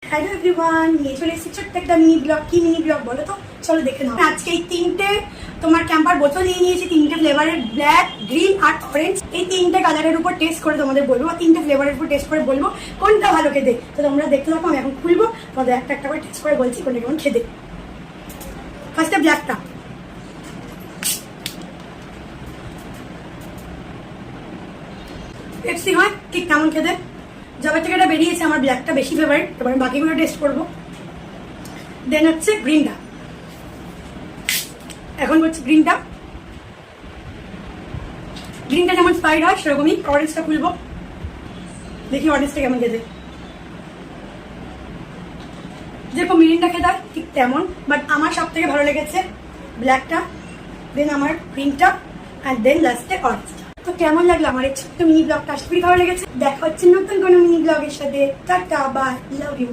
Hello everyone, নিয়ে চলে এসেছি ছোট্ট একটা মিনি ব্লগ। কি মিনি ব্লগ বলো তো, চলো দেখে নাও। আজকে এই তিনটে তোমার ক্যাম্পার বোতল নিয়ে নিয়েছি, তিনটে ফ্লেভারের, ব্ল্যাক, গ্রিন আর অরেঞ্জ। এই তিনটে কালারের উপর টেস্ট করে তোমাদের বলবো, তিনটে ফ্লেভারের উপর টেস্ট করে বলবো কোনটা ভালো খেতে। তো তোমরা দেখতে থাকো, আমি এখন খুলবো, তোমাদের একটা একটা করে টেস্ট করে বলছি কোনটা কেমন খেতে। ফার্স্টে ব্ল্যাকটা। পেপসি হয় ঠিক কেমন খেতে। যবে থেকে এটা বেরিয়েছে আমার ব্ল্যাকটা বেশি ফেভারিট, এবার বাকিগুলো টেস্ট করবো। দেন হচ্ছে গ্রিনটা, এখন হচ্ছে গ্রিনটা। গ্রিনটা যেমন স্পাইড হয় সেরকমই। অরেঞ্জটা খুলবো, দেখি অরেঞ্জটা কেমন খেতে। যেরকম মিরিন্ডা খেতে হয় ঠিক তেমন, বাট আমার সব থেকে ভালো লেগেছে ব্ল্যাকটা, দেন আমার গ্রিনটা, অ্যান্ড দেন লাস্টে অরেঞ্জটা। তো কেমন লাগলো আমার এই ছোট্ট মিনি ব্লগটা? আশা করি ভালো লেগেছে। দেখা হচ্ছে নতুন কোনো মিনি ব্লগের সাথে। Tata, bye, love you.